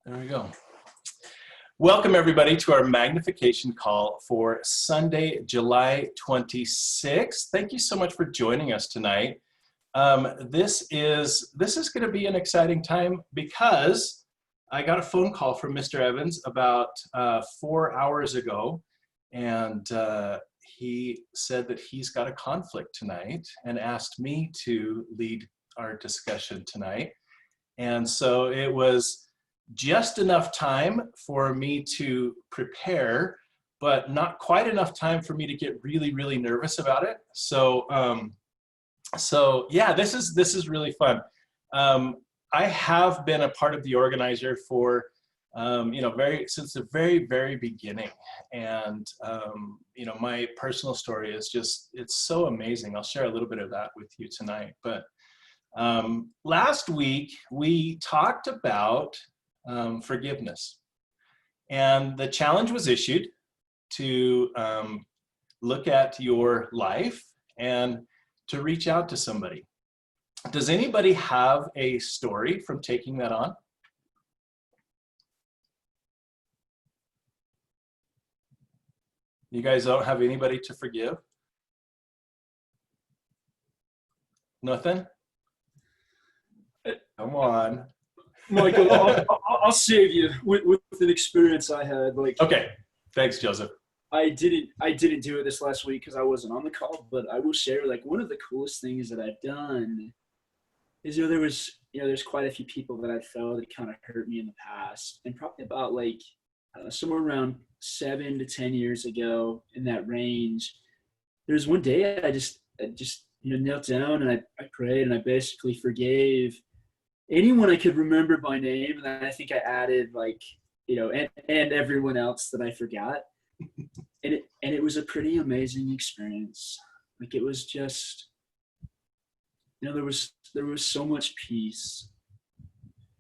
There we go. Welcome everybody to our Magnification Call for Sunday, July 26th. Thank you so much for joining us tonight. This is going to be an exciting time because I got a phone call from Mr. Evans about 4 hours ago, and he said that he's got a conflict tonight and asked me to lead our discussion tonight. And so it was just enough time for me to prepare, but not quite enough time for me to get really, really nervous about it. So, yeah, this is really fun. I have been a part of the organizer for, since the very, very beginning. And, my personal story is just, it's so amazing. I'll share a little bit of that with you tonight. But last week we talked about forgiveness, and the challenge was issued to look at your life and to reach out to somebody. Does anybody have a story from taking that on? You guys don't have anybody to forgive? Nothing? Come on. Michael, I'll save you with an experience I had. Okay, thanks, Joseph. I didn't do it this last week because I wasn't on the call, but I will share one of the coolest things that I've done is there's quite a few people that I felt that kind of hurt me in the past, and probably about somewhere around 7 to 10 years ago, in that range. There's one day I just knelt down and I prayed, and I basically forgave anyone I could remember by name, and I think I added and everyone else that I forgot. and it was a pretty amazing experience. It was just, there was so much peace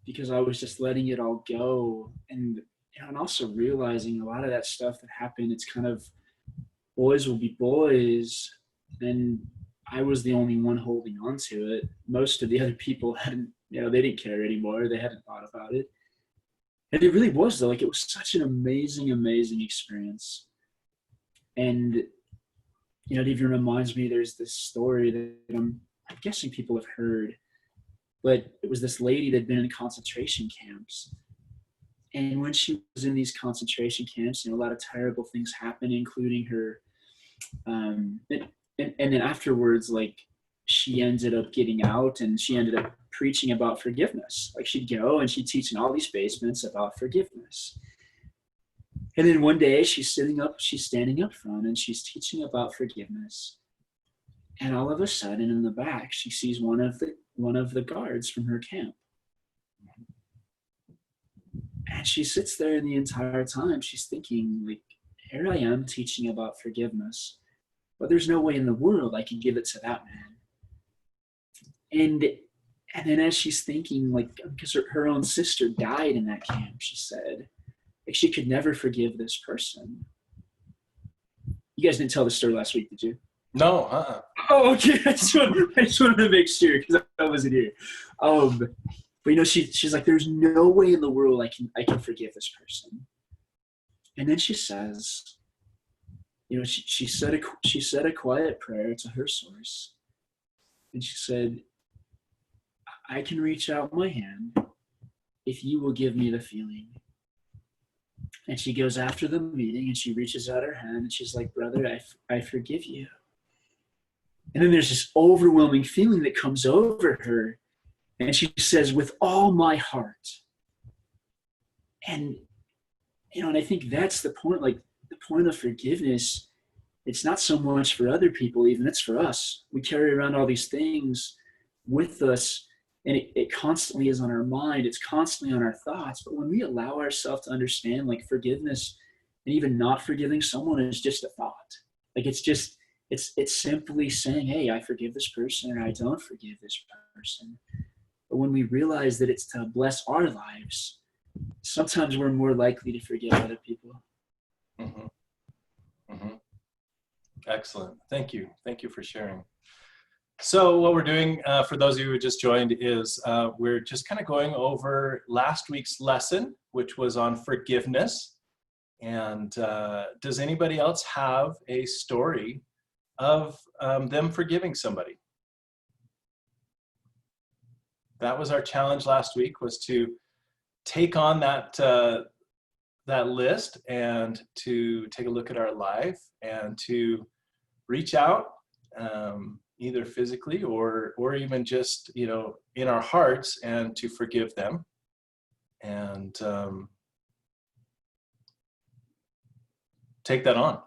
because I was just letting it all go, and also realizing a lot of that stuff that happened, it's kind of boys will be boys, and I was the only one holding on to it. Most of the other people hadn't, they didn't care anymore. They hadn't thought about it. And it really was, though. It was such an amazing, amazing experience. And, it even reminds me, there's this story that I'm guessing people have heard. But it was this lady that had been in concentration camps. And when she was in these concentration camps, a lot of terrible things happened, including her. And then afterwards, she ended up getting out, and she ended up preaching about forgiveness. She'd go and she'd teach in all these basements about forgiveness. And then one day she's standing up front, and she's teaching about forgiveness. And all of a sudden, in the back, she sees one of the guards from her camp. And she sits there, and the entire time she's thinking, here I am teaching about forgiveness, but there's no way in the world I can give it to that man. And then as she's thinking, because her own sister died in that camp, she said, she could never forgive this person. You guys didn't tell the story last week, did you? No. Oh, okay. I just wanted to make sure because I wasn't here. But she's like, there's no way in the world I can forgive this person. And then she says, she said a quiet prayer to her source, and she said, I can reach out my hand if you will give me the feeling. And she goes after the meeting, and she reaches out her hand, and she's like, brother, I forgive you. And then there's this overwhelming feeling that comes over her, and she says, with all my heart. And and I think that's the point, the point of forgiveness. It's not so much for other people, even it's for us. We carry around all these things with us, and it constantly is on our mind. It's constantly on our thoughts. But when we allow ourselves to understand, forgiveness and even not forgiving someone is just a thought. It's simply saying, hey, I forgive this person, or I don't forgive this person. But when we realize that it's to bless our lives, sometimes we're more likely to forgive other people. Mm-hmm. Mm-hmm. Excellent. Thank you. Thank you for sharing. So what we're doing, for those of you who just joined, is we're just kind of going over last week's lesson which was on forgiveness. And does anybody else have a story of them forgiving somebody? That was our challenge last week, was to take on that list and to take a look at our life and to reach out, either physically or even just, in our hearts, and to forgive them. And take that on.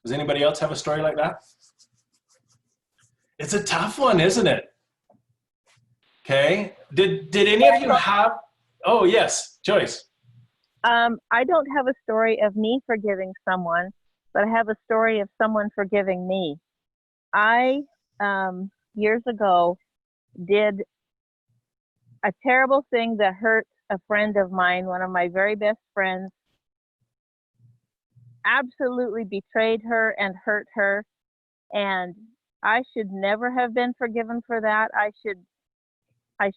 Does anybody else have a story like that? It's a tough one, isn't it? Okay. Did any of you have? Oh yes, Joyce. I don't have a story of me forgiving someone, but I have a story of someone forgiving me. I, years ago, did a terrible thing that hurt a friend of mine, one of my very best friends. Absolutely betrayed her and hurt her, and I should never have been forgiven for that. I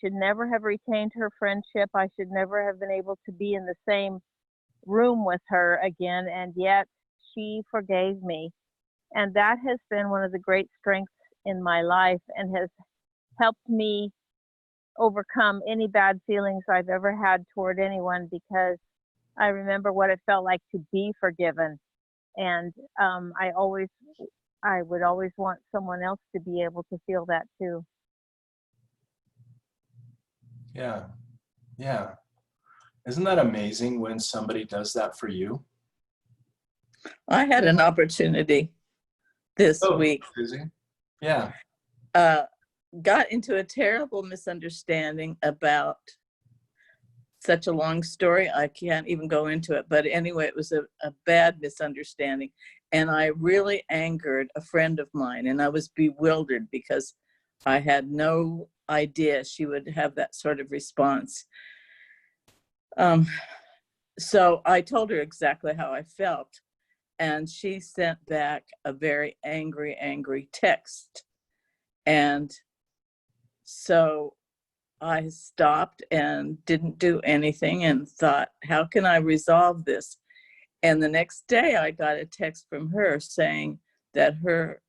should never have retained her friendship. I should never have been able to be in the same room with her again, and yet she forgave me. And that has been one of the great strengths in my life and has helped me overcome any bad feelings I've ever had toward anyone, because I remember what it felt like to be forgiven. And I would always want someone else to be able to feel that too. Yeah. Yeah. Isn't that amazing when somebody does that for you? I had an opportunity this week. Susie? Yeah. Got into a terrible misunderstanding about such a long story. I can't even go into it. But anyway, it was a bad misunderstanding. And I really angered a friend of mine. And I was bewildered because I had no idea she would have that sort of response. So I told her exactly how I felt. And she sent back a very angry text. And so I stopped and didn't do anything and thought, how can I resolve this? And the next day I got a text from her saying that her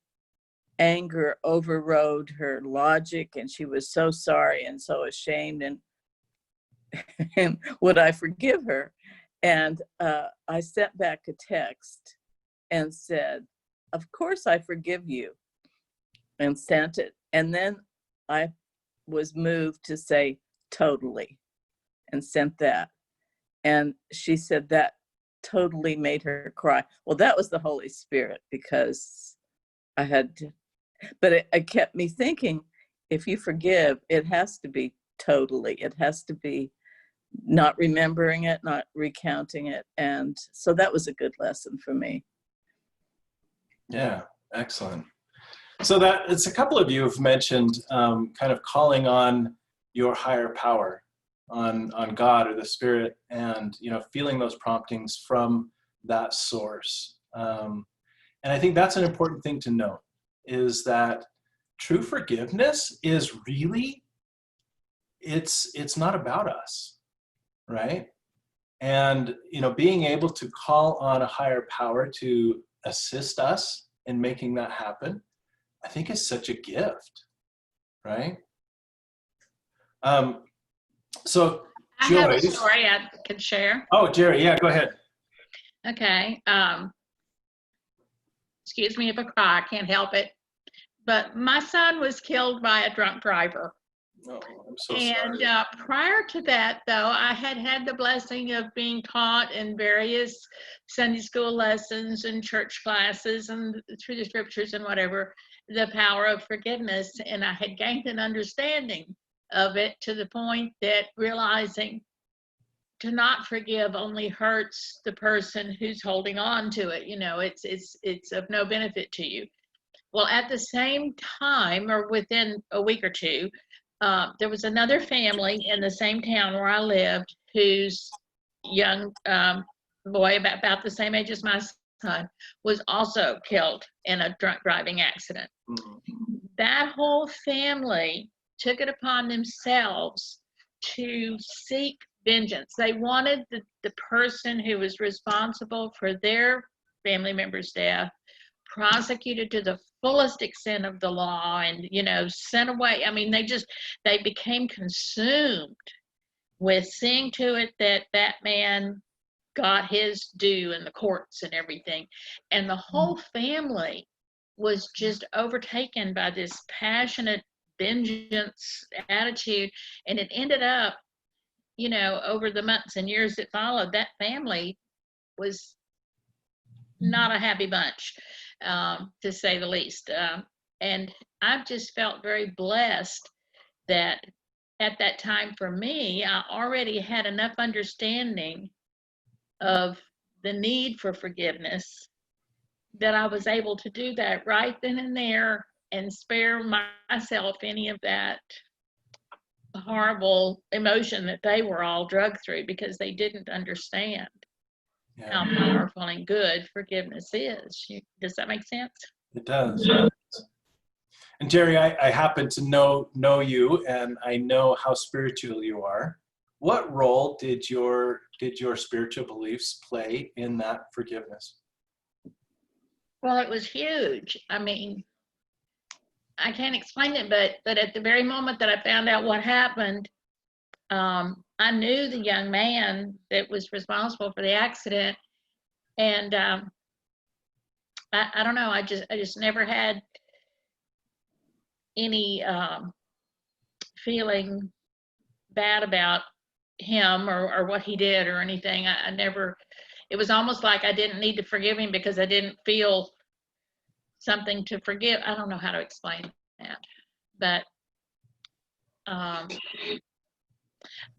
anger overrode her logic and she was so sorry and so ashamed, and would I forgive her? And I sent back a text and said, of course I forgive you, and sent it. And then I was moved to say totally, and sent that. And she said that totally made her cry. Well, that was the Holy Spirit, because I had to, but it kept me thinking, if you forgive, it has to be totally. It has to be not remembering it, not recounting it. And so that was a good lesson for me. Yeah, excellent. So that it's a couple of you have mentioned kind of calling on your higher power, on God or the Spirit, and feeling those promptings from that source. And I think that's an important thing to note, is that true forgiveness is really, it's not about us, right? And being able to call on a higher power to assist us in making that happen, I think is such a gift, right? So I Joyce, have a story I could share. Oh, Jerry, yeah, go ahead. Okay. Excuse me if I cry, I can't help it. But my son was killed by a drunk driver. Oh, I'm so And sorry. prior to that, though, I had the blessing of being taught in various Sunday school lessons and church classes and through the scriptures and whatever, the power of forgiveness. And I had gained an understanding of it to the point that realizing to not forgive only hurts the person who's holding on to it. It's of no benefit to you. Well, at the same time, or within a week or two, there was another family in the same town where I lived whose young boy, about the same age as my son, was also killed in a drunk driving accident. Mm-hmm. That whole family took it upon themselves to seek vengeance. They wanted the person who was responsible for their family member's death prosecuted to the fullest extent of the law and, sent away. I mean, they became consumed with seeing to it that that man got his due in the courts and everything. And the whole family was just overtaken by this passionate vengeance attitude. And it ended up, over the months and years that followed, that family was not a happy bunch, to say the least. And I've just felt very blessed that at that time for me, I already had enough understanding of the need for forgiveness that I was able to do that right then and there and spare myself any of that horrible emotion that they were all drugged through, because they didn't understand how powerful and good forgiveness is. Does that make sense? It does. And Jerry, I happen to know you, and I know how spiritual you are. What role did your spiritual beliefs play in that forgiveness? Well, it was huge. I mean, I can't explain it, but at the very moment that I found out what happened, I knew the young man that was responsible for the accident, and I don't know. I just never had any feeling bad about him or what he did or anything. I never. It was almost like I didn't need to forgive him because I didn't feel something to forgive. I don't know how to explain that, but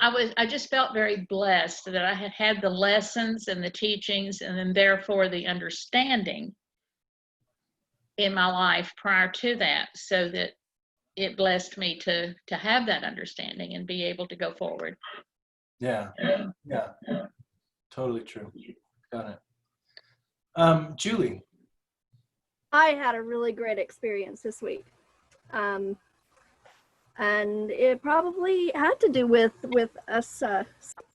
I just felt very blessed that I had had the lessons and the teachings, and then therefore the understanding in my life prior to that, so that it blessed me to have that understanding and be able to go forward. Yeah. Totally true. Got it. Julie. I had a really great experience this week. And it probably had to do with us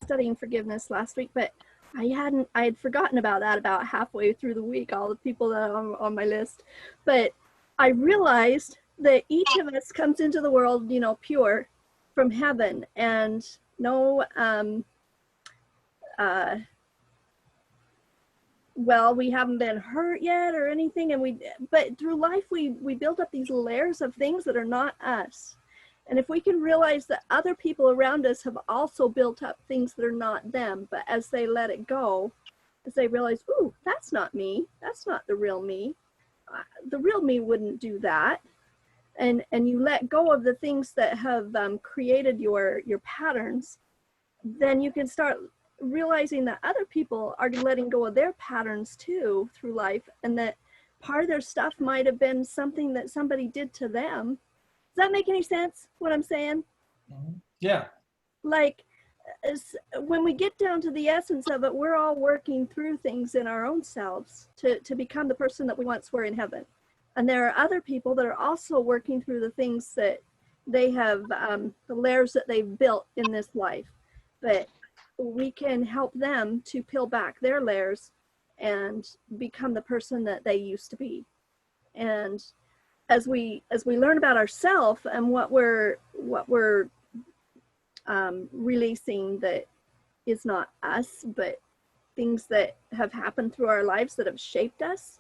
studying forgiveness last week, but I had forgotten about that about halfway through the week, all the people that are on my list. But I realized that each of us comes into the world, pure from heaven, and no, well, we haven't been hurt yet or anything, but through life we build up these layers of things that are not us. And if we can realize that other people around us have also built up things that are not them, but as they let it go, as they realize, ooh, that's not me, that's not the real me, the real me wouldn't do that, and you let go of the things that have created your patterns, then you can start realizing that other people are letting go of their patterns too through life, and that part of their stuff might have been something that somebody did to them. Does that make any sense, what I'm saying? Yeah. Like, when we get down to the essence of it, we're all working through things in our own selves to become the person that we once were in heaven. And there are other people that are also working through the things that they have, the layers that they've built in this life. But we can help them to peel back their layers and become the person that they used to be. And as we learn about ourselves and what we're releasing that is not us, but things that have happened through our lives that have shaped us,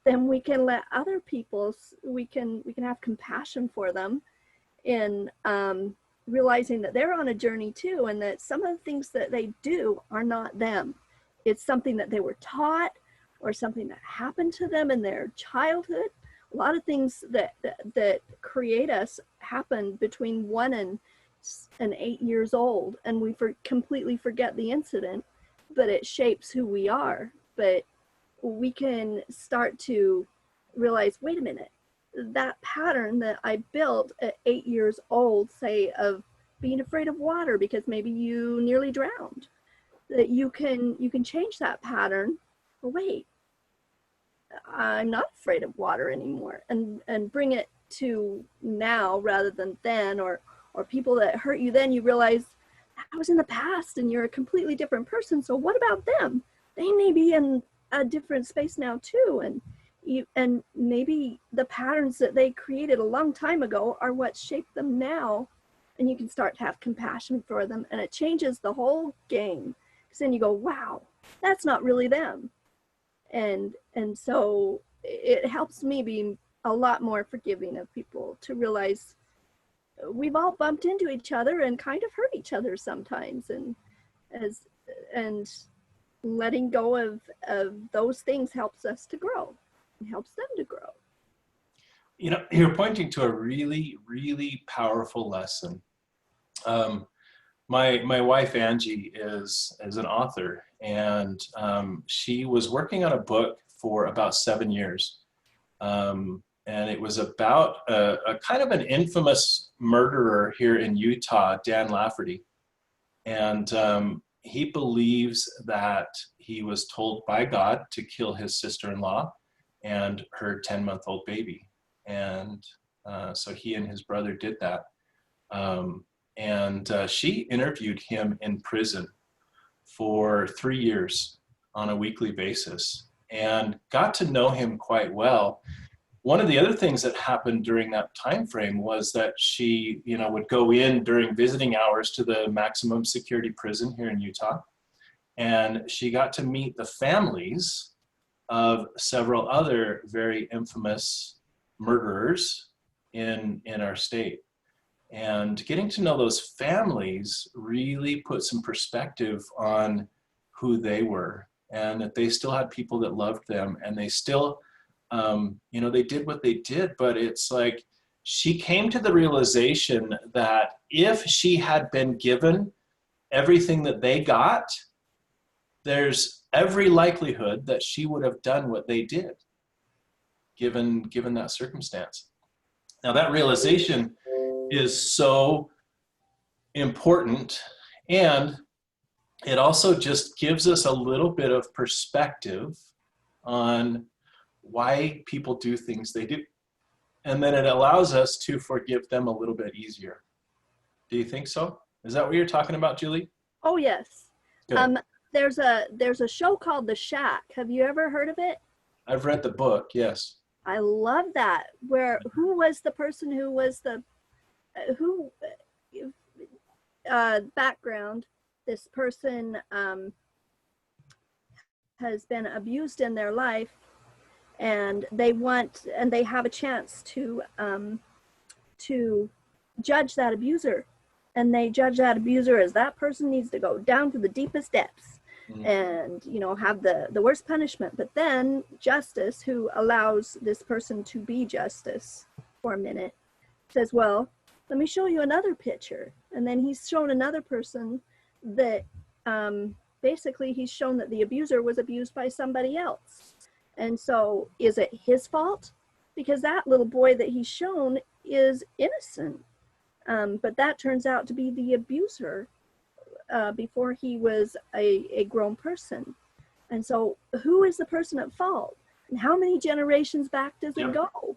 then we can let other people, we can have compassion for them in realizing that they're on a journey too, and that some of the things that they do are not them. It's something that they were taught or something that happened to them in their childhood. A lot of things that create us happen between 1 and 8 years old, and we completely forget the incident, but it shapes who we are. But we can start to realize, wait a minute, that pattern that I built at 8 years old, say, of being afraid of water because maybe you nearly drowned, that you can change that pattern. Oh, wait, I'm not afraid of water anymore, and bring it to now rather than then, or people that hurt you then. You realize that was in the past and you're a completely different person. So what about them? They may be in a different space now too. And maybe the patterns that they created a long time ago are what shaped them now. And you can start to have compassion for them, and it changes the whole game. Because then you go, wow, that's not really them. And so it helps me be a lot more forgiving of people, to realize we've all bumped into each other and kind of hurt each other sometimes. And letting go of those things helps us to grow. It helps them to grow. You know, you're pointing to a really, really powerful lesson. My wife Angie is an author, and she was working on a book for about 7 years, and it was about a kind of an infamous murderer here in Utah, Dan Lafferty, and he believes that he was told by God to kill his sister-in-law and her 10-month-old baby, and so he and his brother did that. And she interviewed him in prison for 3 years on a weekly basis and got to know him quite well. One of the other things that happened during that time frame was that she, you know, would go in during visiting hours to the maximum security prison here in Utah, and she got to meet the families of several other very infamous murderers in our state. And getting to know those families really put some perspective on who they were, and that they still had people that loved them, and they still, you know, they did what they did. But it's like she came to the realization that if she had been given everything that they got, there's every likelihood that she would have done what they did, given that circumstance. Now that realization is so important, and it also just gives us a little bit of perspective on why people do things they do, and then it allows us to forgive them a little bit easier. Do you think so? Is that what you're talking about, Julie? Oh yes. Good. There's a show called The Shack. Have you ever heard of it? I've read the book, yes. I love that. Who was the person who was the background? This person has been abused in their life, and they have a chance to judge that abuser, and they judge that abuser as that person needs to go down to the deepest depths. Mm-hmm. And, you know, have the worst punishment. But then Justice, who allows this person to be Justice for a minute, says, well, let me show you another picture. And then he's shown another person that basically he's shown that the abuser was abused by somebody else. And so is it his fault? Because that little boy that he's shown is innocent. But that turns out to be the abuser before he was a grown person. And so who is the person at fault? And how many generations back does it go?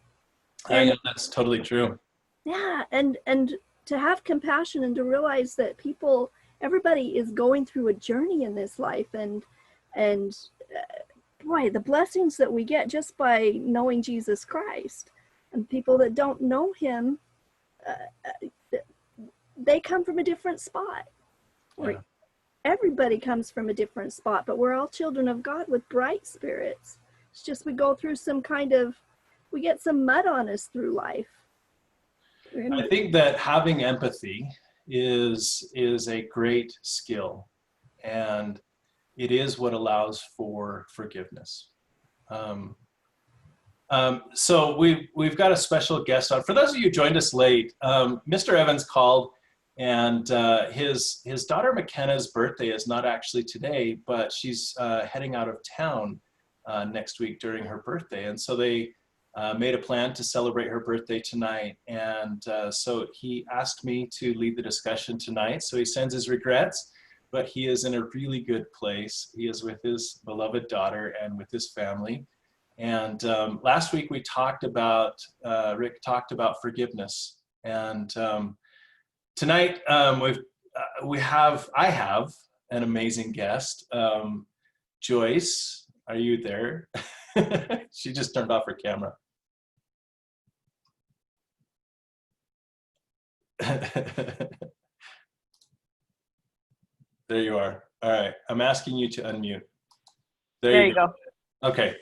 Yeah, that's totally true. Yeah, and to have compassion and to realize that everybody is going through a journey in this life, and boy, the blessings that we get just by knowing Jesus Christ, and people that don't know him, they come from a different spot. Yeah. Everybody comes from a different spot, but we're all children of God with bright spirits. It's just we go through we get some mud on us through life. I think that having empathy is a great skill, and it is what allows for forgiveness. So we've got a special guest on. For those of you who joined us late, Mr. Evans called, and his daughter McKenna's birthday is not actually today, but she's heading out of town next week during her birthday. And so they made a plan to celebrate her birthday tonight. And so he asked me to lead the discussion tonight. So he sends his regrets, but he is in a really good place. He is with his beloved daughter and with his family. And last week we talked about, Rick talked about forgiveness. And tonight I have an amazing guest. Joyce, are you there? She just turned off her camera. There you are. All right, I'm asking you to unmute. There you go. Okay,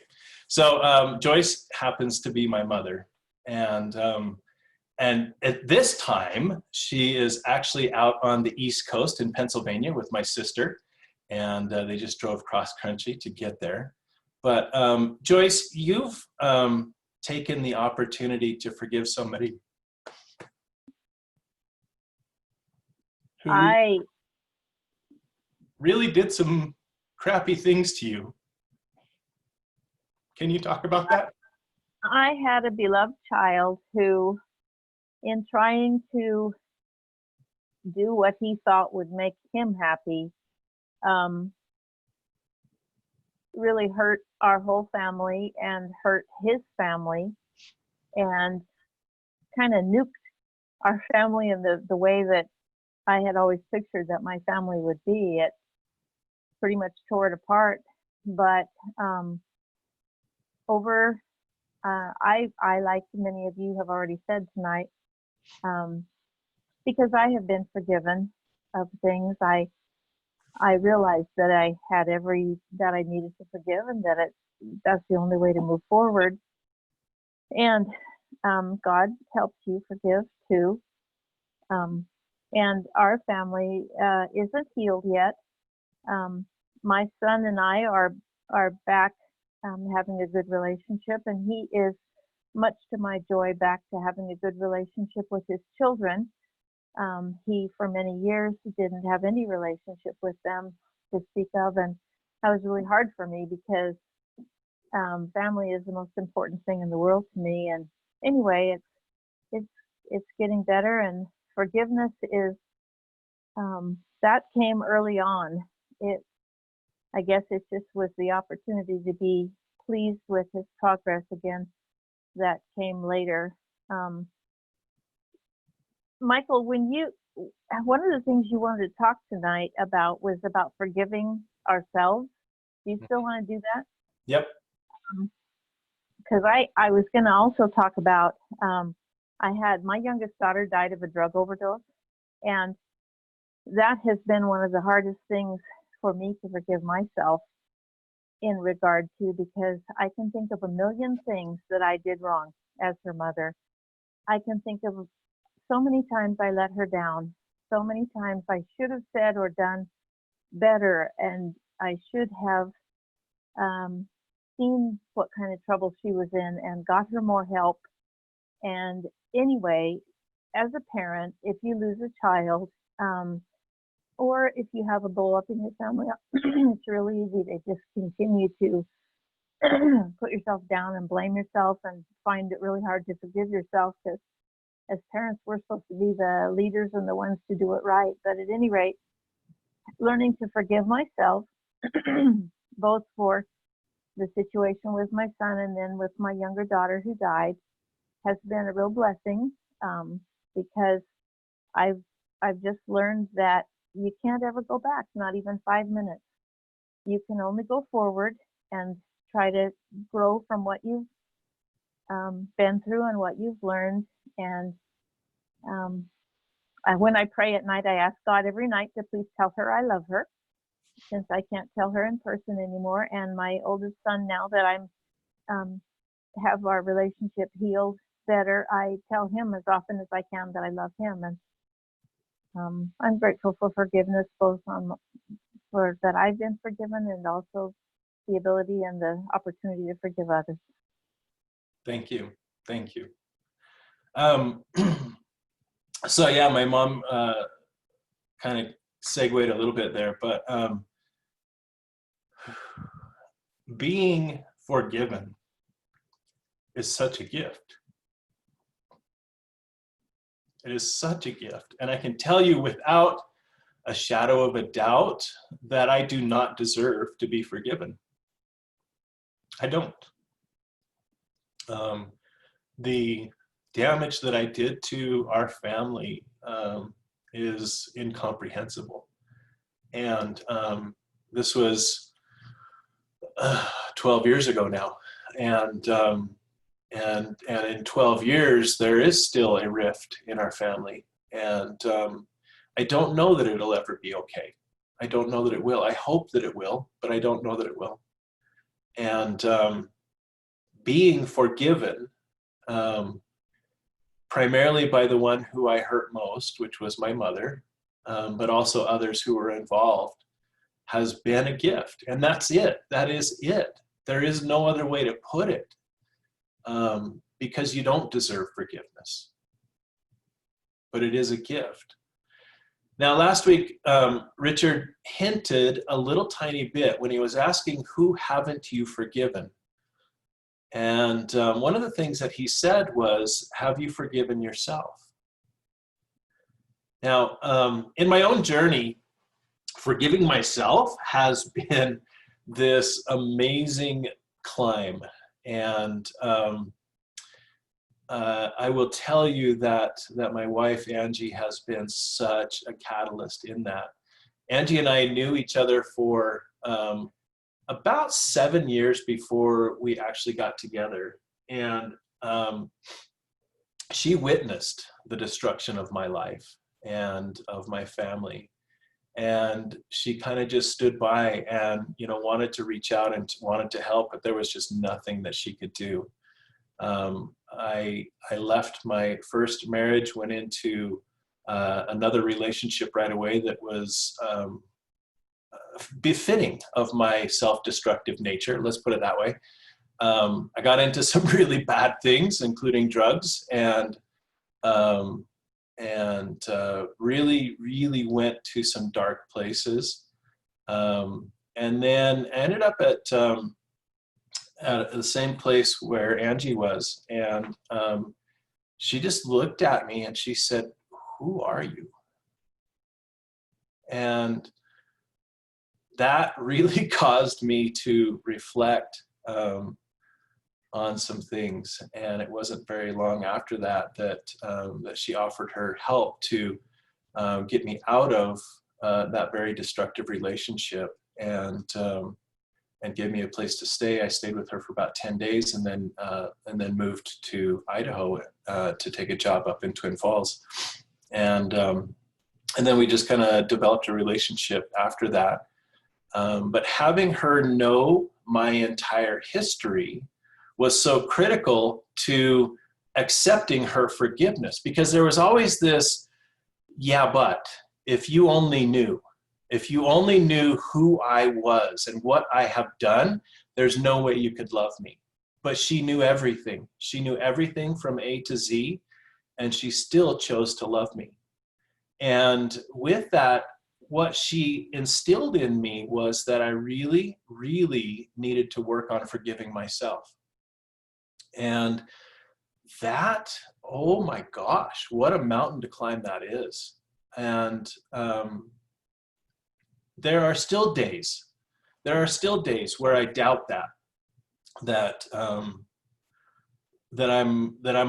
so Joyce happens to be my mother, and at this time she is actually out on the East Coast in Pennsylvania with my sister, and they just drove cross country to get there. But Joyce, you've taken the opportunity to forgive somebody who I really did some crappy things to you. Can you talk about that? I had a beloved child who, in trying to do what he thought would make him happy, really hurt our whole family and hurt his family, and kind of nuked our family in the way that I had always pictured that my family would be. It pretty much tore it apart. But I, like many of you have already said tonight, because I have been forgiven of things, I realized that I had that I needed to forgive, and that's the only way to move forward. And God helps you forgive too. And our family isn't healed yet. My son and I are back having a good relationship, and he is, much to my joy, back to having a good relationship with his children. He, for many years, didn't have any relationship with them to speak of, and that was really hard for me because family is the most important thing in the world to me. And anyway, it's getting better, and forgiveness is that came early on. I guess it just was the opportunity to be pleased with his progress again that came later. Michael, one of the things you wanted to talk tonight about was about forgiving ourselves. Do you still want to do that? Yep. Because I was going to also talk about, I had my youngest daughter died of a drug overdose, and that has been one of the hardest things for me to forgive myself in regard to, because I can think of a million things that I did wrong as her mother. I can think of so many times I let her down, so many times I should have said or done better, and I should have seen what kind of trouble she was in and got her more help. And anyway, as a parent, if you lose a child, or if you have a blow up in your family, it's really easy to just continue to put yourself down and blame yourself and find it really hard to forgive yourself, because as parents, we're supposed to be the leaders and the ones to do it right. But at any rate, learning to forgive myself, both for the situation with my son and then with my younger daughter who died, has been a real blessing, because I've just learned that you can't ever go back, not even 5 minutes. You can only go forward and try to grow from what you've been through and what you've learned. And when I pray at night, I ask God every night to please tell her I love her, since I can't tell her in person anymore. And my oldest son, now that I'm have our relationship healed better, I tell him as often as I can that I love him. And I'm grateful for forgiveness, both for that I've been forgiven, and also the ability and the opportunity to forgive others. Thank you. Thank you. So yeah, my mom kind of segued a little bit there, but being forgiven is such a gift. It is such a gift. And I can tell you without a shadow of a doubt that I do not deserve to be forgiven. I don't. The damage that I did to our family is incomprehensible. And this was 12 years ago now. And in 12 years, there is still a rift in our family. And I don't know that it'll ever be okay. I don't know that it will. I hope that it will, but I don't know that it will. And being forgiven, primarily by the one who I hurt most, which was my mother, but also others who were involved, has been a gift. And that's it. That is it. There is no other way to put it, because you don't deserve forgiveness. But it is a gift. Now, last week, Richard hinted a little tiny bit when he was asking, who haven't you forgiven? And one of the things that he said was, have you forgiven yourself? Now, in my own journey, forgiving myself has been this amazing climb. And I will tell you that my wife, Angie, has been such a catalyst in that. Angie and I knew each other for about 7 years before we actually got together. And she witnessed the destruction of my life and of my family. And she kind of just stood by and, wanted to reach out and wanted to help, but there was just nothing that she could do. I left my first marriage, went into another relationship right away that was befitting of my self-destructive nature, let's put it that way. I got into some really bad things, including drugs, and really, really went to some dark places. And then ended up at the same place where Angie was. And she just looked at me and she said, who are you? And that really caused me to reflect on some things. And it wasn't very long after that that she offered her help to get me out of that very destructive relationship and gave me a place to stay. I stayed with her for about 10 days and then moved to Idaho to take a job up in Twin Falls. And then we just kind of developed a relationship after that. But having her know my entire history was so critical to accepting her forgiveness, because there was always this, yeah, but if you only knew who I was and what I have done, there's no way you could love me. But she knew everything. She knew everything from A to Z, and she still chose to love me. And with that, what she instilled in me was that I really, really needed to work on forgiving myself. And that, oh my gosh, what a mountain to climb that is. And there are still days where I doubt that I'm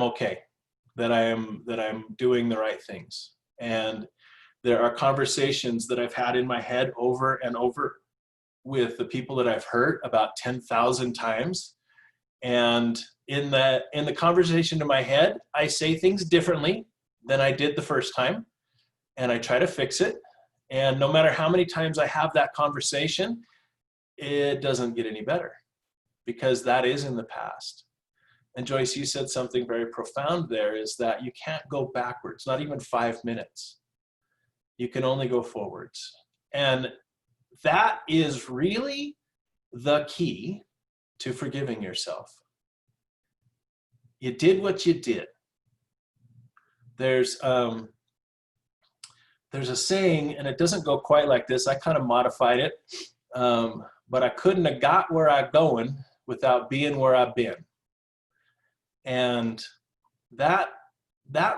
okay, that I'm doing the right things. And there are conversations that I've had in my head over and over with the people that I've hurt about 10,000 times. And in the conversation in my head, I say things differently than I did the first time, and I try to fix it. And no matter how many times I have that conversation, it doesn't get any better, because that is in the past. And Joyce, you said something very profound there, is that you can't go backwards, not even 5 minutes. You can only go forwards. And that is really the key to forgiving yourself. You did what you did. There's a saying, and it doesn't go quite like this. I kind of modified it, but I couldn't have got where I'm going without being where I've been. And that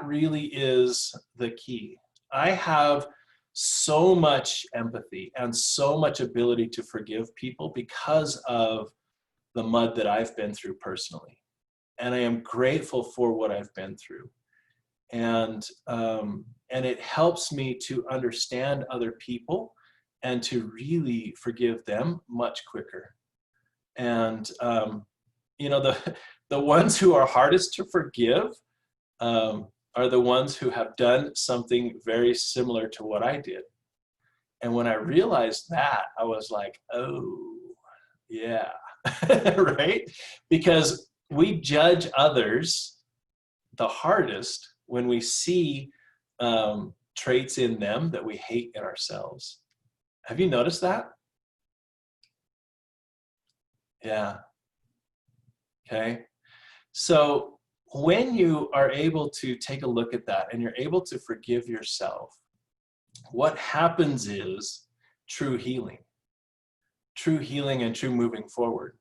really is the key. I have so much empathy and so much ability to forgive people because of the mud that I've been through personally. And I am grateful for what I've been through. And and it helps me to understand other people and to really forgive them much quicker. And you know, the ones who are hardest to forgive are the ones who have done something very similar to what I did. And when I realized that, I was like, oh, yeah, right? Because we judge others the hardest when we see traits in them that we hate in ourselves. Have you noticed that? Yeah. Okay. So when you are able to take a look at that and you're able to forgive yourself, what happens is true healing and true moving forward.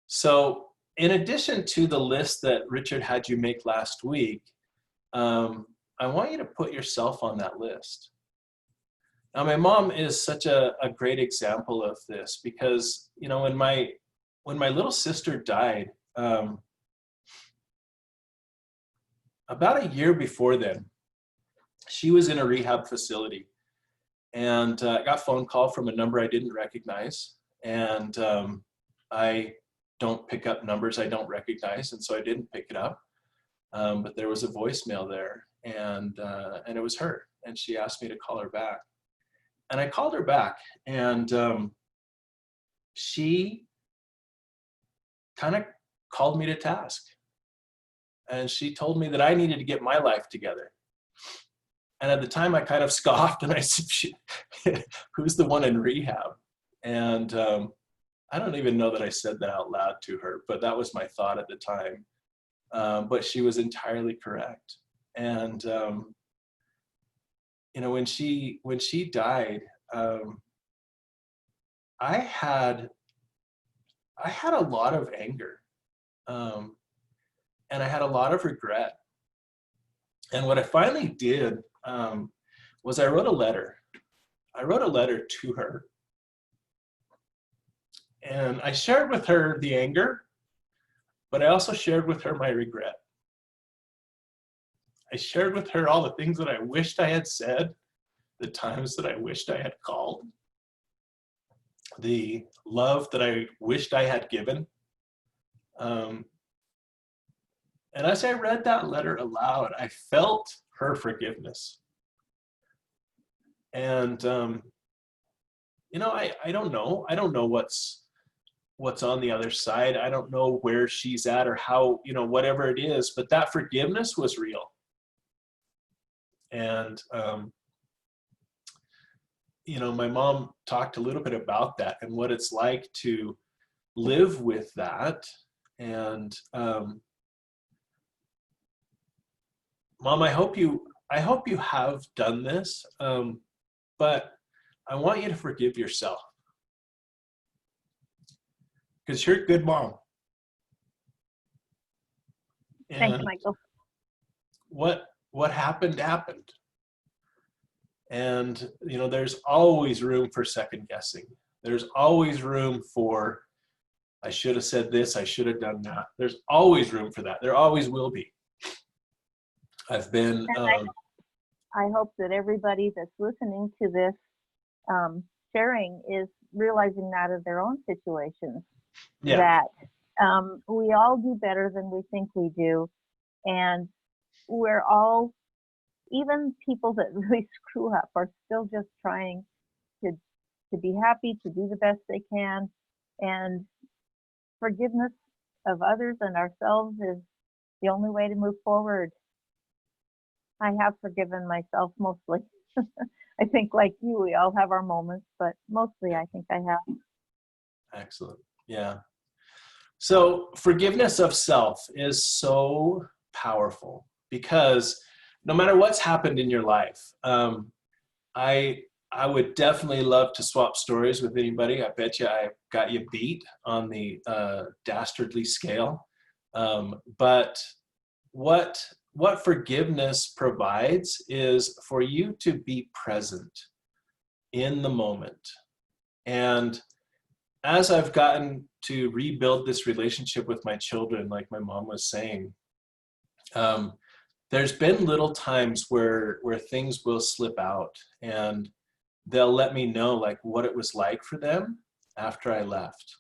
So in addition to the list that Richard had you make last week, I want you to put yourself on that list. Now, my mom is such a great example of this because, you know, when my little sister died, about a year before then, she was in a rehab facility, and I got a phone call from a number I didn't recognize, and I don't pick up numbers I don't recognize, and so I didn't pick it up. But there was a voicemail there, and it was her, and she asked me to call her back. And I called her back, and she kind of called me to task. And she told me that I needed to get my life together. And at the time, I kind of scoffed, and I said, who's the one in rehab? And I don't even know that I said that out loud to her, but that was my thought at the time. But she was entirely correct. And you know, when she died, I had a lot of anger, and I had a lot of regret. And what I finally did was I wrote a letter. I wrote a letter to her, and I shared with her the anger, but I also shared with her my regret. I shared with her all the things that I wished I had said, the times that I wished I had called, the love that I wished I had given. And as I read that letter aloud, I felt her forgiveness. And, you know, I don't know. I don't know what's on the other side. I don't know where she's at or how, you know, whatever it is, but that forgiveness was real. And, you know, my mom talked a little bit about that and what it's like to live with that. And, Mom, I hope you have done this, but I want you to forgive yourself, because you're a good mom. Thanks, And Michael. what happened happened. And you know, there's always room for second guessing. There's always room for, I should have said this, I should have done that. There's always room for that. There always will be. I've been I hope that everybody that's listening to this sharing is realizing that of their own situations. yeah. That we all do better than we think we do, and we're all, even people that really screw up, are still just trying to be happy, to do the best they can, and forgiveness of others and ourselves is the only way to move forward. I have forgiven myself mostly. I think, like you, we all have our moments, but mostly I think I have. Excellent. Yeah. So forgiveness of self is so powerful, because no matter what's happened in your life, I would definitely love to swap stories with anybody. I bet you I got you beat on the dastardly scale. But what forgiveness provides is for you to be present in the moment. And as I've gotten to rebuild this relationship with my children, like my mom was saying, there's been little times where things will slip out, and they'll let me know like what it was like for them after I left.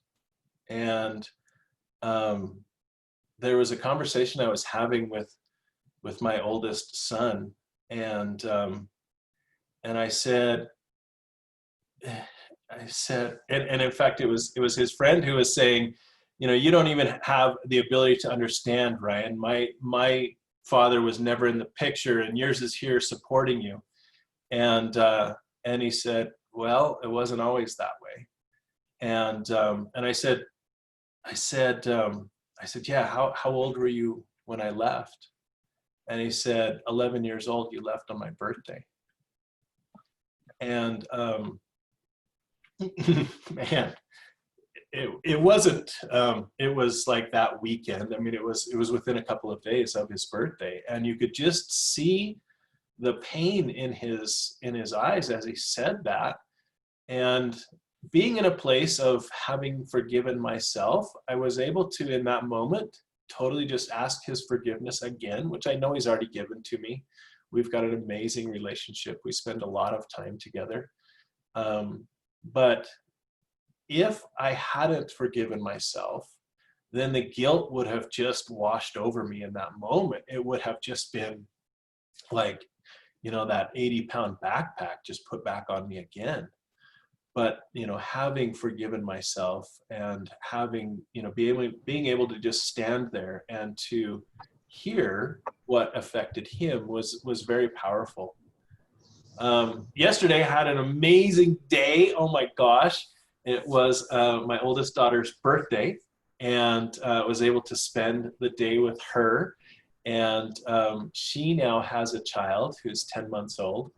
And there was a conversation I was having with my oldest son, and I said, and in fact, it was his friend who was saying, you know, you don't even have the ability to understand, Ryan. My father was never in the picture, and yours is here supporting you. And he said, well, it wasn't always that way. And I said, yeah, how old were you when I left? And he said, 11 years old. You left on my birthday. And man, it wasn't, it was like that weekend. I mean, it was within a couple of days of his birthday, and you could just see the pain in his eyes as he said that. And being in a place of having forgiven myself, I was able to, in that moment, totally just ask his forgiveness again, which I know he's already given to me. We've got an amazing relationship. We spend a lot of time together. But if I hadn't forgiven myself, then the guilt would have just washed over me in that moment. It would have just been like, you know, that 80-pound backpack just put back on me again. But, you know, having forgiven myself and having, you know, being able to just stand there and to hear what affected him was very powerful. Yesterday I had an amazing day. Oh my gosh. It was my oldest daughter's birthday, and was able to spend the day with her. And she now has a child who's 10 months old,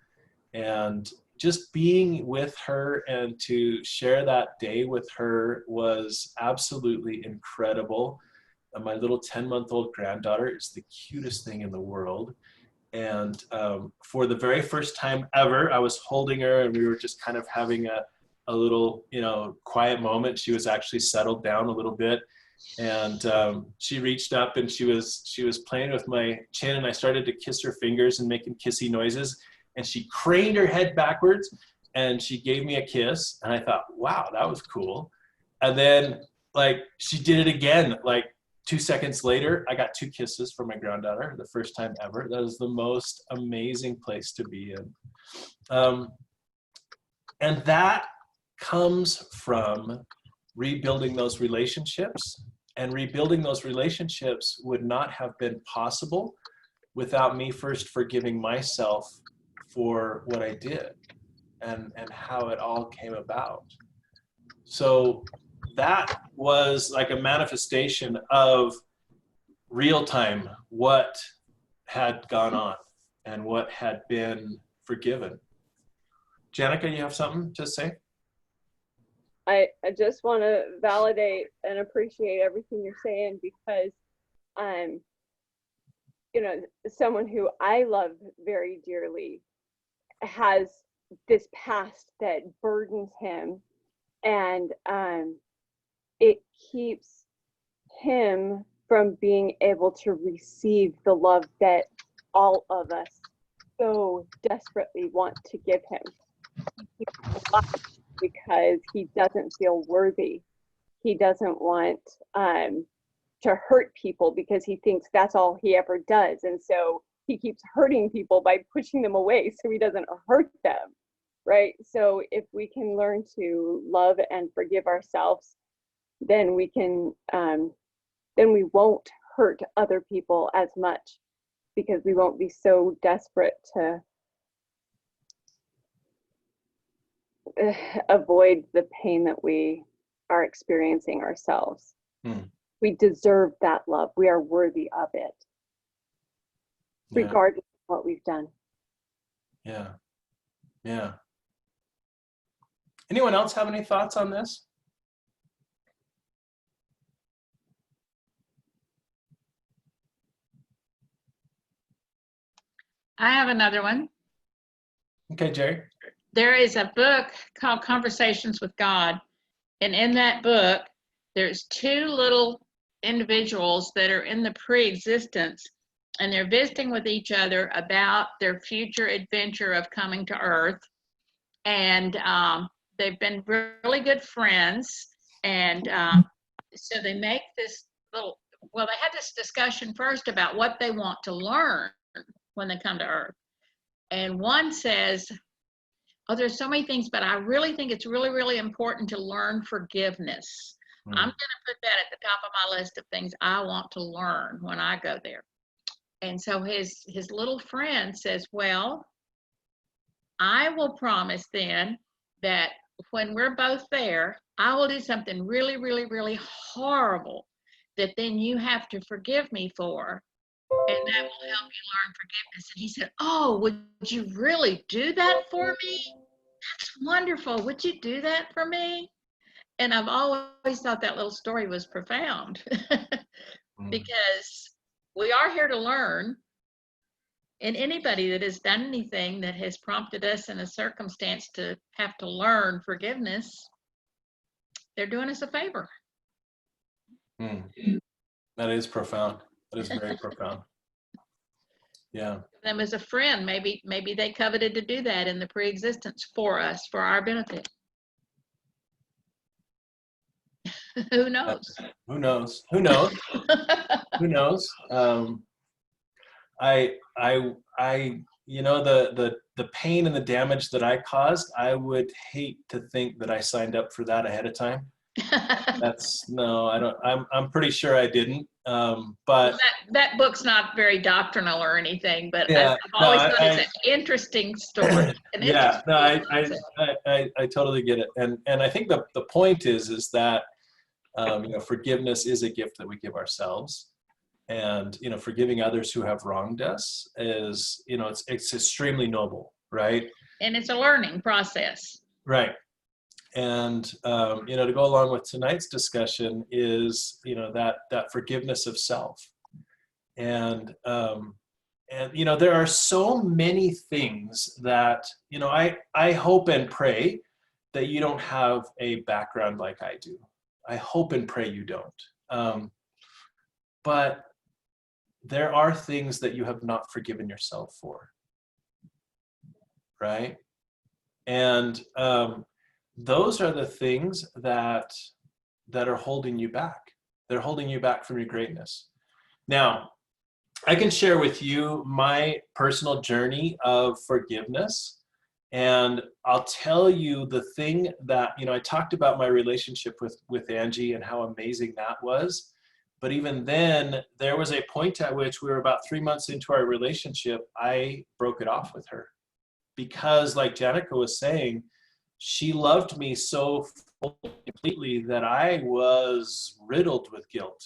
and just being with her and to share that day with her was absolutely incredible. My little 10-month-old granddaughter is the cutest thing in the world. And for the very first time ever, I was holding her, and we were just kind of having a little, you know, quiet moment. She was actually settled down a little bit. And she reached up and she was playing with my chin, and I started to kiss her fingers and making kissy noises. And she craned her head backwards and she gave me a kiss. And I thought, wow, that was cool. And then like she did it again, like 2 seconds later, I got 2 kisses from my granddaughter, the first time ever. That was the most amazing place to be in. And that comes from rebuilding those relationships. And rebuilding those relationships would not have been possible without me first forgiving myself for what I did and how it all came about. So that was like a manifestation of real time what had gone on and what had been forgiven. Janica, you have something to say? I just want to validate and appreciate everything you're saying, because you know, someone who I love very dearly has this past that burdens him, and it keeps him from being able to receive the love that all of us so desperately want to give him. He keeps because he doesn't feel worthy. He doesn't want to hurt people because he thinks that's all he ever does. And so he keeps hurting people by pushing them away so he doesn't hurt them, right? So if we can learn to love and forgive ourselves, then we can, then we won't hurt other people as much, because we won't be so desperate to avoid the pain that we are experiencing ourselves. We deserve that love. We are worthy of it, regardless of what we've done. Yeah. Yeah. Anyone else have any thoughts on this? I have another one. Okay, Jerry. There is a book called Conversations with God. And in that book, there's 2 little individuals that are in the pre-existence and they're visiting with each other about their future adventure of coming to Earth. And they've been really good friends. And so they make this little, well, they had this discussion first about what they want to learn when they come to Earth. And one says, oh, there's so many things, but I really think it's really, really important to learn forgiveness. I'm going to put that at the top of my list of things I want to learn when I go there. And so his little friend says, well, I will promise then that when we're both there, I will do something really, really, really horrible that then you have to forgive me for. And that will help you learn forgiveness. And he said, oh, would you really do that for me? That's wonderful. Would you do that for me? And I've always thought that little story was profound because we are here to learn. And anybody that has done anything that has prompted us in a circumstance to have to learn forgiveness, they're doing us a favor. That is profound. That is very profound. Yeah. Them as a friend, maybe they coveted to do that in the pre-existence for us, for our benefit. Who knows? Who knows? Who knows? Who knows? You know, the pain and the damage that I caused, I would hate to think that I signed up for that ahead of time. No, I don't. I'm pretty sure I didn't. But well, that book's not very doctrinal or anything, but yeah, I've always thought it's an interesting story. Yeah, no, I totally get it, and I think the point is that you know, forgiveness is a gift that we give ourselves, and you know, forgiving others who have wronged us is, you know, it's extremely noble, right? And it's a learning process, right? And you know, to go along with tonight's discussion is, you know, that forgiveness of self, and you know, there are so many things that, you know, I hope and pray that you don't have a background like I do. I hope and pray you don't. But there are things that you have not forgiven yourself for, right? And those are the things that are holding you back. They're holding you back from your greatness. Now, I can share with you my personal journey of forgiveness. And I'll tell you the thing that, you know, I talked about my relationship with Angie and how amazing that was. But even then, there was a point at which we were about 3 months into our relationship, I broke it off with her. Because like Janica was saying, she loved me so completely that I was riddled with guilt.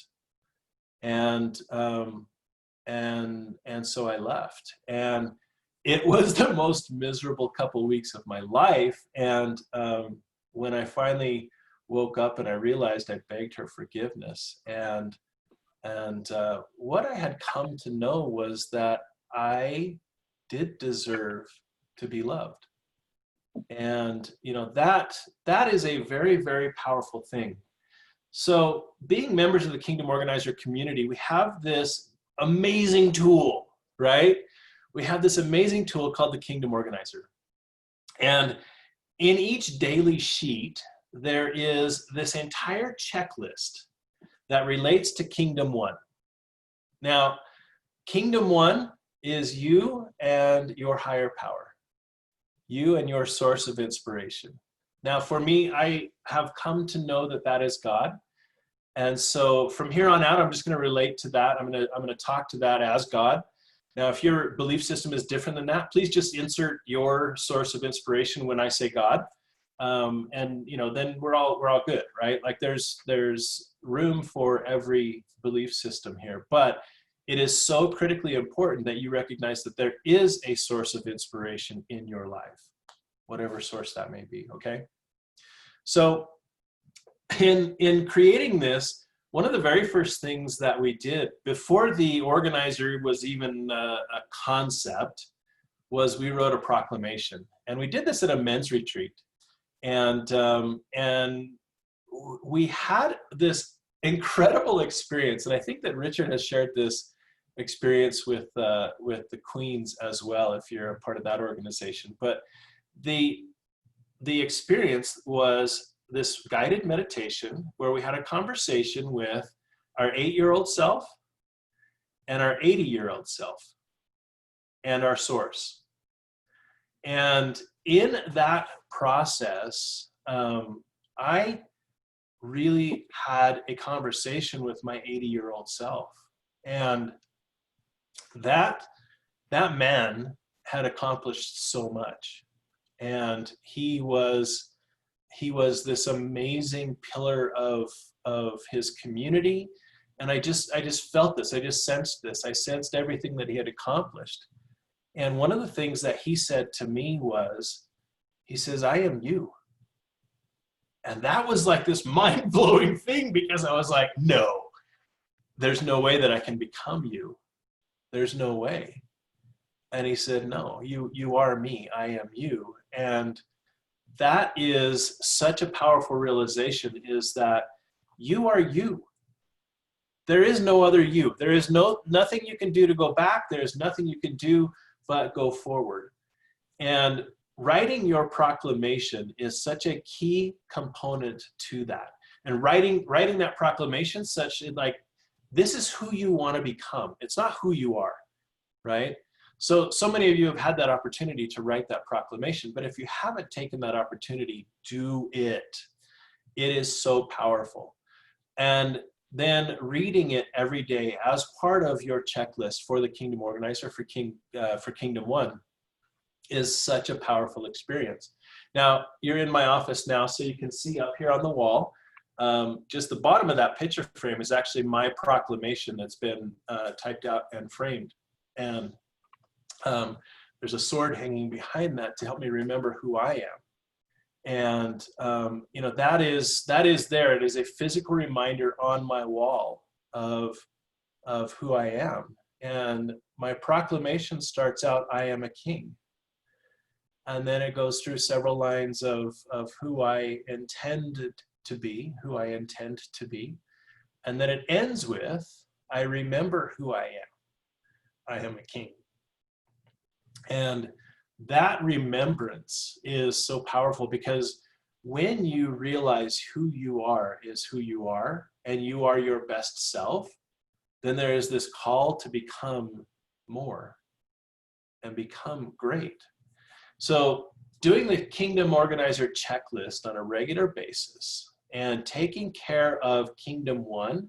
And so I left. And it was the most miserable couple weeks of my life. And when I finally woke up and I realized I begged her forgiveness, and what I had come to know was that I did deserve to be loved. And you know, that is a very, very powerful thing. So being members of the Kingdom Organizer community, we have this amazing tool, right? We have this amazing tool called the Kingdom Organizer. And in each daily sheet, there is this entire checklist that relates to Kingdom 1. Now, Kingdom 1 is you and your higher power, you and your source of inspiration. Now, for me, I have come to know that that is God. And so from here on out, I'm just going to relate to that. I'm going to talk to that as God. Now, if your belief system is different than that, please just insert your source of inspiration when I say God. And you know, then we're all good, right? Like there's room for every belief system here, but it is so critically important that you recognize that there is a source of inspiration in your life, whatever source that may be. Okay. So in creating this, one of the very first things that we did before the organizer was even a concept was we wrote a proclamation, and we did this at a men's retreat. And we had this incredible experience, and I think that Richard has shared this experience with the Queens as well, if you're a part of that organization. But the experience was this guided meditation where we had a conversation with our 8-year-old self and our 80-year-old self and our source. And in that process, I really had a conversation with my 80-year-old self. And that man had accomplished so much. And he was this amazing pillar of his community. And I just felt this, I just sensed this. I sensed everything that he had accomplished. And one of the things that he said to me was, he says, I am you. And that was like this mind-blowing thing, because I was like, no, there's no way that I can become you. There's no way. And he said, no, you are me, I am you. And that is such a powerful realization, is that you are you. There is no other you. There is nothing you can do to go back. There is nothing you can do but go forward. And writing your proclamation is such a key component to that. And writing that proclamation such like, this is who you want to become. It's not who you are, right? So many of you have had that opportunity to write that proclamation, but if you haven't taken that opportunity, do it. It is so powerful. And then reading it every day as part of your checklist for the Kingdom Organizer, for Kingdom One, is such a powerful experience. Now, you're in my office now, so you can see up here on the wall, just the bottom of that picture frame is actually my proclamation that's been typed out and framed. And there's a sword hanging behind that to help me remember who I am. And you know, that is there. It is a physical reminder on my wall of who I am. And my proclamation starts out, I am a king. And then it goes through several lines of who I intended to be, who I intend to be. And then it ends with, I remember who I am. I am a king. And that remembrance is so powerful, because when you realize who you are is who you are, and you are your best self, then there is this call to become more and become great. So doing the Kingdom Organizer checklist on a regular basis and taking care of Kingdom One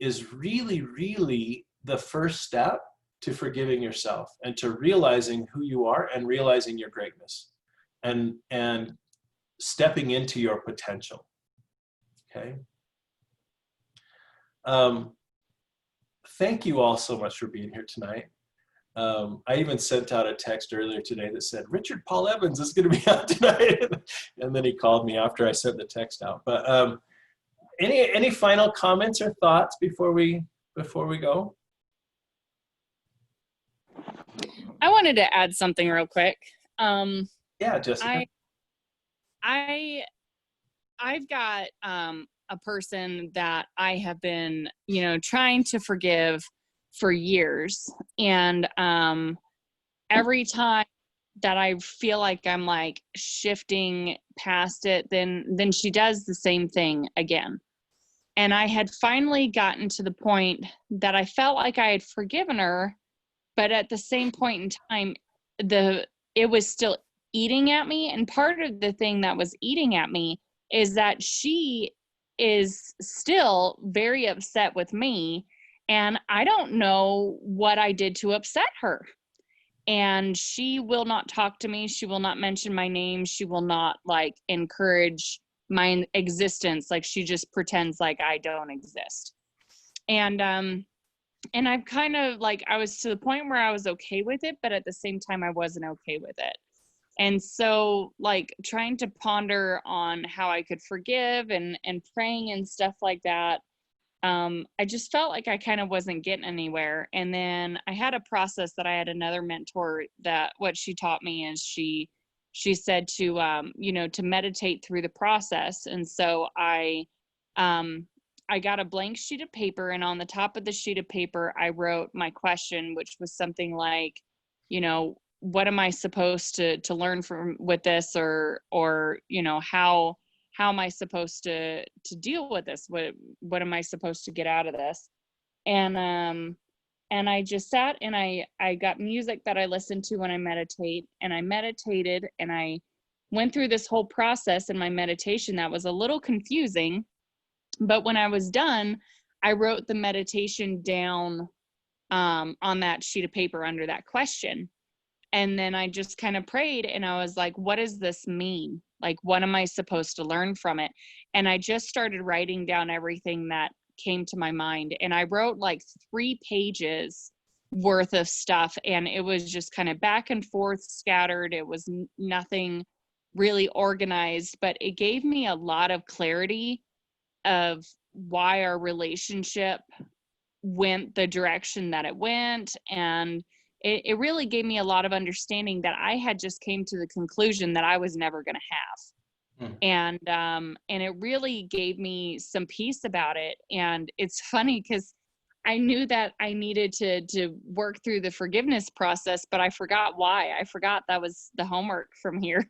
is really, really the first step to forgiving yourself and to realizing who you are and realizing your greatness and stepping into your potential. Okay. Thank you all so much for being here tonight. I even sent out a text earlier today that said, Richard Paul Evans is going to be out tonight. And then he called me after I sent the text out. But any final comments or thoughts before we go? I wanted to add something real quick. Yeah, Jessica. I've got a person that I have been, trying to forgive for years, and every time that I feel like I'm like shifting past it, then she does the same thing again. And I had finally gotten to the point that I felt like I had forgiven her, but at the same point in time, it was still eating at me. And part of the thing that was eating at me is that she is still very upset with me, and I don't know what I did to upset her. And she will not talk to me. She will not mention my name. She will not encourage my existence. Like, she just pretends like I don't exist. And I've kind of I was to the point where I was okay with it, but at the same time I wasn't okay with it. And so trying to ponder on how I could forgive and praying and stuff like that, I just felt like I kind of wasn't getting anywhere. And then I had a process that I had another mentor that what she taught me is she said to, to meditate through the process. And so I I got a blank sheet of paper, and on the top of the sheet of paper, I wrote my question, which was something like, you know, what am I supposed to learn from with this, or you know, how am I supposed to deal with this? What am I supposed to get out of this? And I just sat and I got music that I listen to when I meditate, and I meditated, and I went through this whole process in my meditation that was a little confusing. But when I was done, I wrote the meditation down on that sheet of paper under that question. And then I just kind of prayed, and I was like, what does this mean? Like, what am I supposed to learn from it? And I just started writing down everything that came to my mind. And I wrote like 3 pages worth of stuff. And it was just kind of back and forth scattered. It was nothing really organized, but it gave me a lot of clarity of why our relationship went the direction that it went. And it really gave me a lot of understanding that I had just came to the conclusion that I was never going to have. And it really gave me some peace about it. And it's funny because I knew that I needed to work through the forgiveness process, but I forgot why. I forgot that was the homework from here.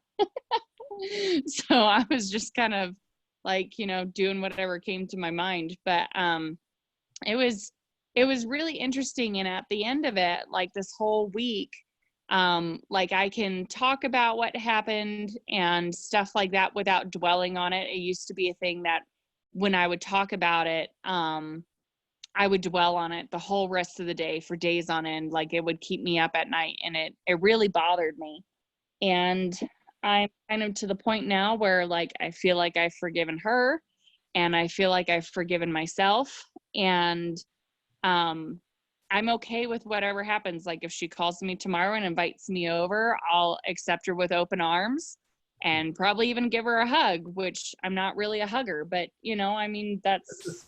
So I was just kind of like, you know, doing whatever came to my mind. But it was really interesting. And at the end of it, like this whole week, like I can talk about what happened and stuff like that without dwelling on it. It used to be a thing that when I would talk about it, I would dwell on it the whole rest of the day for days on end. Like it would keep me up at night, and it really bothered me. And I'm kind of to the point now where like I feel like I've forgiven her, and I feel like I've forgiven myself, and I'm okay with whatever happens. Like if she calls me tomorrow and invites me over, I'll accept her with open arms and probably even give her a hug, which I'm not really a hugger, but you know, I mean, that's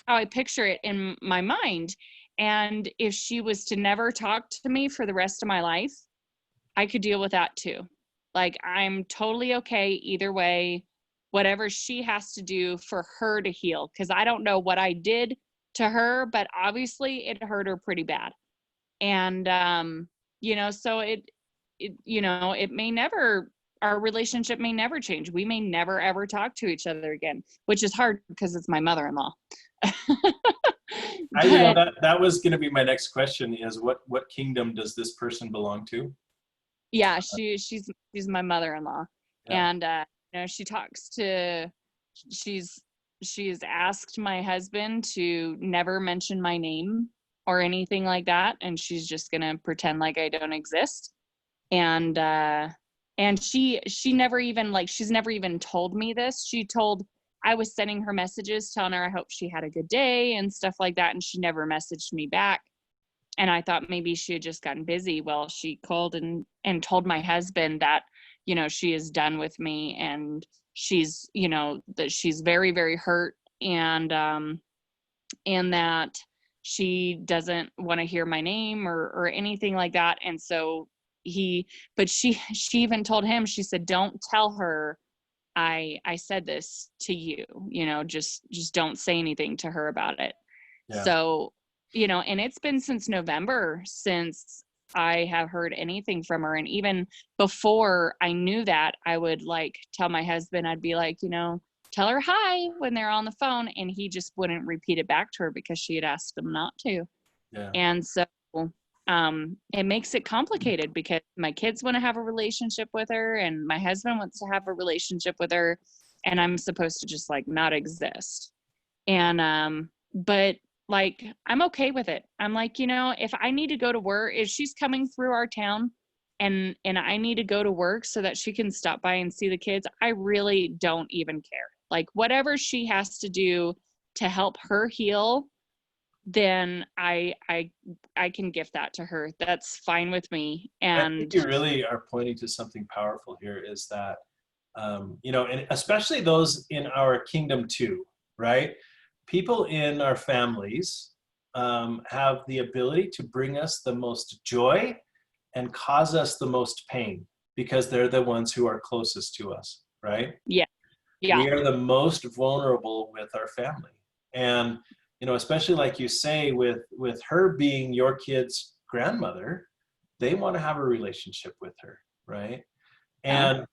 how I picture it in my mind. And if she was to never talk to me for the rest of my life, I could deal with that too. Like I'm totally okay either way, whatever she has to do for her to heal. Cause I don't know what I did to her, but obviously it hurt her pretty bad. And, you know, so it, you know, it may never, our relationship may never change. We may never, ever talk to each other again, which is hard because it's my mother-in-law. You know, that was going to be my next question is what kingdom does this person belong to? Yeah, she's my mother-in-law. Yeah. And, you know, she's asked my husband to never mention my name or anything like that. And she's just going to pretend like I don't exist. And she never even like, she's never even told me this. I was sending her messages telling her I hope she had a good day and stuff like that. And she never messaged me back. And I thought maybe she had just gotten busy. Well, she called and told my husband that, you know, she is done with me, and she's, you know, that she's very, very hurt, and that she doesn't want to hear my name or anything like that. And so she even told him, she said, don't tell her I said this to you, you know, just don't say anything to her about it. Yeah. So, you know, and it's been since November since I have heard anything from her. And even before I knew that, I would like tell my husband, I'd be like, you know, tell her hi when they're on the phone. And he just wouldn't repeat it back to her because she had asked him not to. Yeah. And so it makes it complicated because my kids want to have a relationship with her, and my husband wants to have a relationship with her, and I'm supposed to just like not exist. And but like I'm okay with it. I'm like, you know, if I need to go to work, if she's coming through our town and I need to go to work so that she can stop by and see the kids, I really don't even care. Like whatever she has to do to help her heal, then I can gift that to her. That's fine with me. And I think you really are pointing to something powerful here, is that you know, and especially those in our kingdom too, right? People in our families have the ability to bring us the most joy and cause us the most pain because they're the ones who are closest to us, right? Yeah. Yeah. We are the most vulnerable with our family. And, you know, especially like you say, with her being your kid's grandmother, they want to have a relationship with her, right? And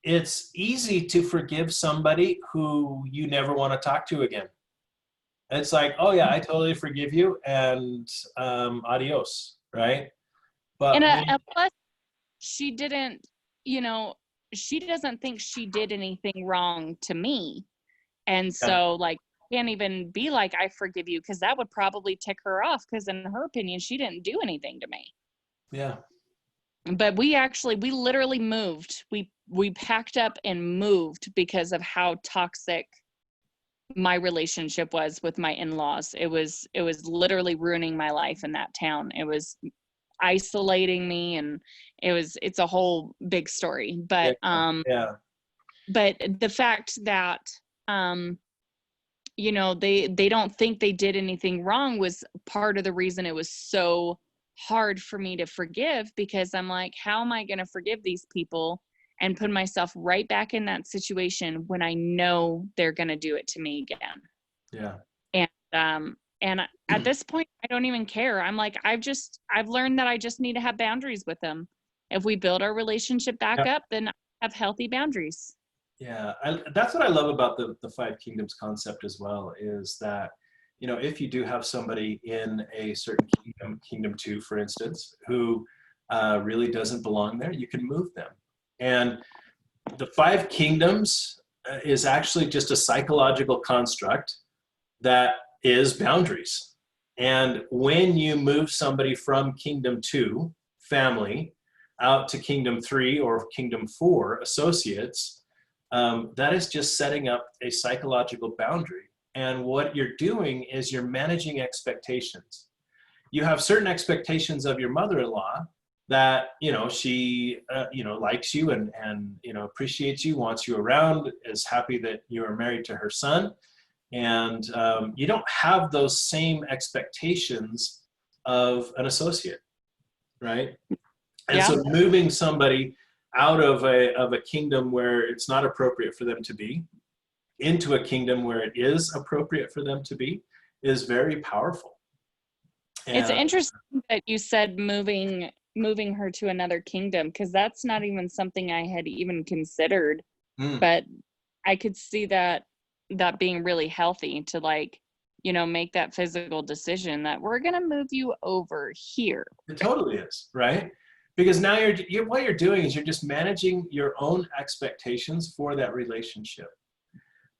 it's easy to forgive somebody who you never want to talk to again. It's like, oh yeah, I totally forgive you, and adios, right? But And when, a plus, she didn't, you know, she doesn't think she did anything wrong to me. And yeah, so, like, can't even be like, I forgive you, because that would probably tick her off, because in her opinion, she didn't do anything to me. yeah, But we literally moved. We packed up and moved because of how toxic my relationship was with my in-laws. It was literally ruining my life in that town. It was isolating me, and it's a whole big story. yeah, yeah, But the fact that you know, they don't think they did anything wrong was part of the reason it was so hard for me to forgive, because I'm like, how am I going to forgive these people and put myself right back in that situation when I know they're going to do it to me again? yeah. And at this point, I don't even care. I'm like, I've learned that I just need to have boundaries with them. If we build our relationship back up, then I have healthy boundaries. Yeah, that's what I love about the Five Kingdoms concept as well, is that, you know, if you do have somebody in a certain kingdom, Kingdom 2, for instance, who really doesn't belong there, you can move them. And the Five Kingdoms is actually just a psychological construct that is boundaries. And when you move somebody from Kingdom 2, family, out to Kingdom 3 or Kingdom 4, associates, that is just setting up a psychological boundary. And what you're doing is you're managing expectations. You have certain expectations of your mother-in-law that, you know, she, you know, likes you and, you know, appreciates you, wants you around, is happy that you are married to her son. And you don't have those same expectations of an associate, right? And Yeah. so moving somebody out of a kingdom where it's not appropriate for them to be into a kingdom where it is appropriate for them to be is very powerful. It's And interesting that you said moving her to another kingdom, because that's not even something I had even considered. But I could see that being really healthy to, like, you know, make that physical decision that we're going to move you over here. it totally is, right? Because now you're what you're doing is you're just managing your own expectations for that relationship.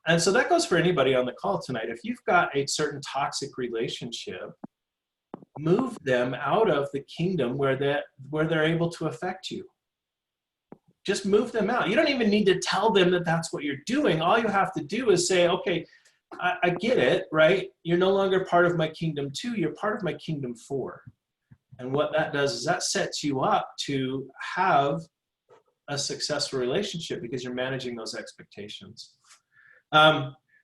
And so that goes for anybody on the call tonight. If you've got a certain toxic relationship, move them out of the kingdom where they're able to affect you. Just move them out. You don't even need to tell them that that's what you're doing. All you have to do is say, okay, I get it, right? You're no longer part of my Kingdom 2, you're part of my Kingdom 4. And what that does is that sets you up to have a successful relationship because you're managing those expectations.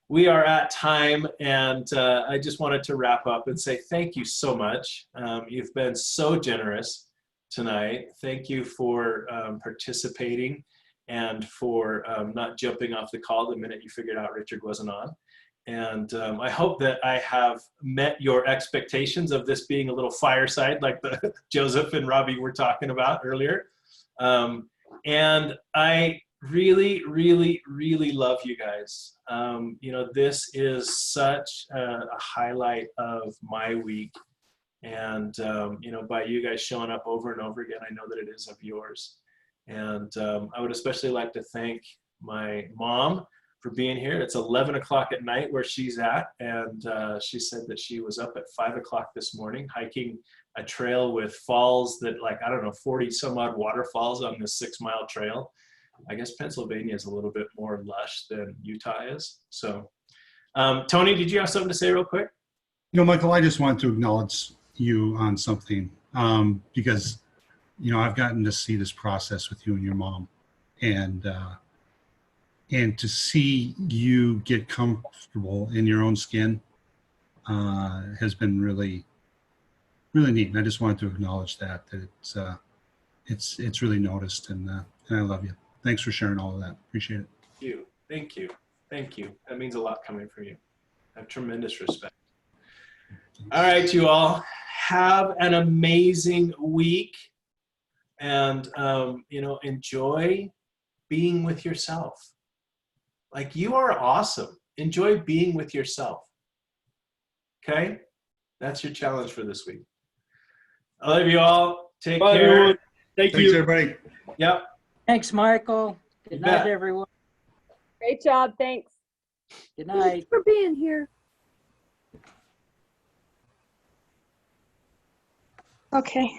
We are at time, and I just wanted to wrap up and say thank you so much. You've been so generous tonight. Thank you for participating and for not jumping off the call the minute you figured out Richard wasn't on. And I hope that I have met your expectations of this being a little fireside like the Joseph and Robbie were talking about earlier. And I really, really, really love you guys. You know, this is such a highlight of my week. And, you know, by you guys showing up over and over again, I know that it is of yours. And I would especially like to thank my mom for being here. It's 11 o'clock at night where she's at. And she said that she was up at 5 o'clock this morning hiking a trail with falls that, like, I don't know, 40 some odd waterfalls on this 6-mile trail. I guess Pennsylvania is a little bit more lush than Utah is. So, Tony, did you have something to say real quick? You know, Michael, I just want to acknowledge you on something because, you know, I've gotten to see this process with you and your mom, and to see you get comfortable in your own skin has been really, really neat. And I just wanted to acknowledge that it's really noticed, and I love you. Thanks for sharing all of that. Appreciate it. Thank you. Thank you. That means a lot coming from you. I have tremendous respect. All right, you all, have an amazing week, and enjoy being with yourself. Like, you are awesome. Enjoy being with yourself. Okay? That's your challenge for this week. I love you all. Take Bye, care. everyone. Thank Thanks, you. everybody. Yep. Thanks, Michael. Good You night, bet. everyone. Great job. Thanks. Good Thanks night. for being here. Okay.